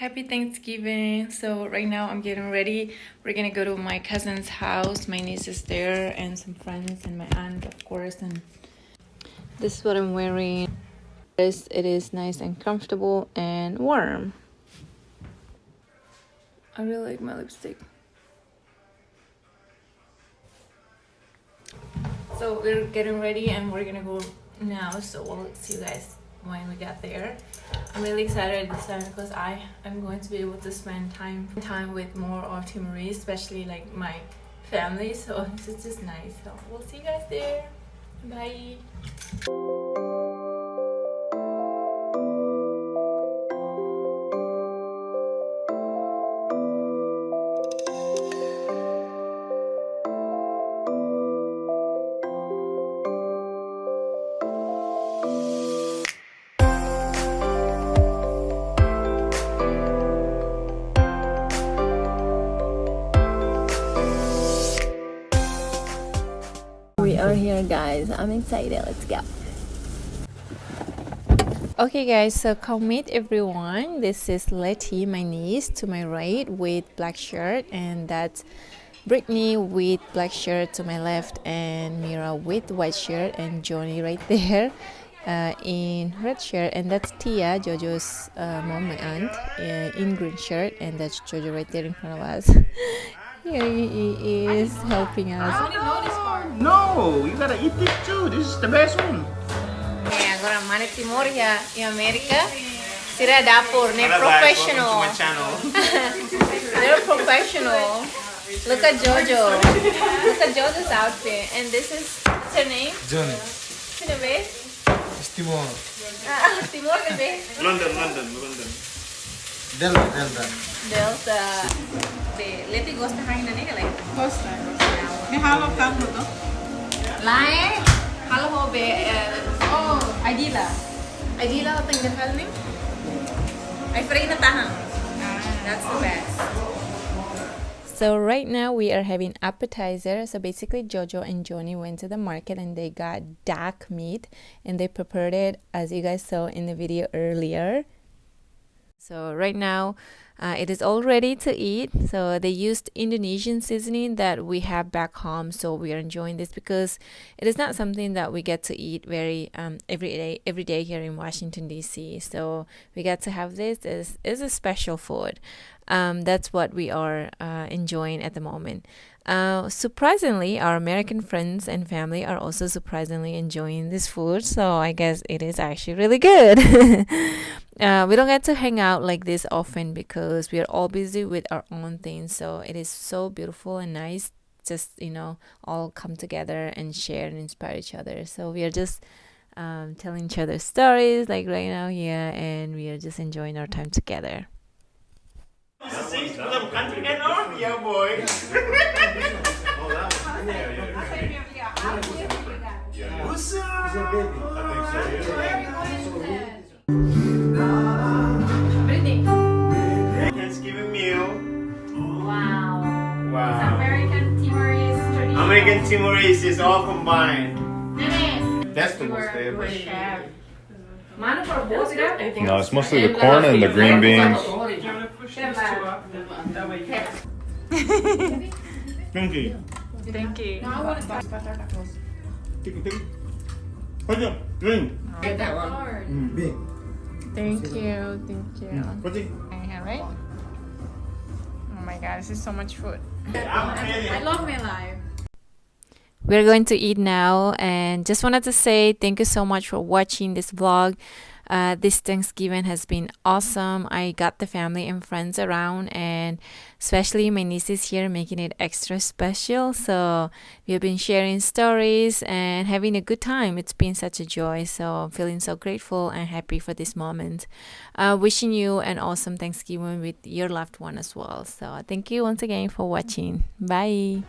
Happy Thanksgiving. So right now I'm getting ready. We're gonna go to my cousin's house. My niece is there and some friends and my aunt, of course. And this is what I'm wearing. It is nice and comfortable and warm. I really like my lipstick. So we're getting ready and we're gonna go now. So we'll see you guys when we get there. I'm really excited this time because I am going to be able to spend time with more of Timorese, especially like my family. So it's just nice. So we'll see you guys there. Bye. We are here, guys. I'm excited. Let's go. Okay, guys, so come meet everyone. This is Letty, my niece, to my right with black shirt, and that's Brittany with black shirt to my left, and Mira with white shirt, and Johnny right there in red shirt, and that's Tia, Jojo's mom, my aunt, in green shirt, and that's Jojo right there in front of us. Here he is helping us. No, you gotta eat this too. This is the best one. Agora mana Timor ya in America. Sira dapur, ne professional. They're professional. Look at Jojo. Look at Jojo's outfit. And this is what's her name? Johnny. Sino be? It's Timor. Timor na be? London. Delta. Letty gosta kain na nila like. Gosta. May halong tango to? Lae. Halo ho be. Oh, Adila. Adila ko tang dahal ni. Ay free na tahang. That's the best. So right now we are having appetizer. So basically Jojo and Johnny went to the market and they got duck meat and they prepared it as you guys saw in the video earlier. So right now it is all ready to eat. So they used Indonesian seasoning that we have back home. So we are enjoying this because it is not something that we get to eat very every day here in Washington DC. So we got to have this. Is a special food. That's what we are enjoying at the moment. Surprisingly, our American friends and family are also surprisingly enjoying this food. So I guess it is actually really good. We don't get to hang out like this often because we are all busy with our own things. So it is so beautiful and nice. Just, all come together and share and inspire each other. So we are just telling each other stories like right now here, and we are just enjoying our time together. Yeah, boy. Thanksgiving meal. Wow. Wow. It's American Timorese tradition. American Timorese is all combined. Nene. Vegetables, You are chef. No, it's mostly the corn and the green beans. Thank you. Thank you. No, I want to start tacos. Take it. Hold up. Drink. Get that one. Big. Thank you. What's it? Right? Oh my god, this is so much food. I love my life. We're going to eat now, and just wanted to say thank you so much for watching this vlog. This Thanksgiving has been awesome. I got the family and friends around, and especially my nieces here, making it extra special. So we've been sharing stories and having a good time. It's been such a joy. So I'm feeling so grateful and happy for this moment. Wishing you an awesome Thanksgiving with your loved one as well. So thank you once again for watching. Bye.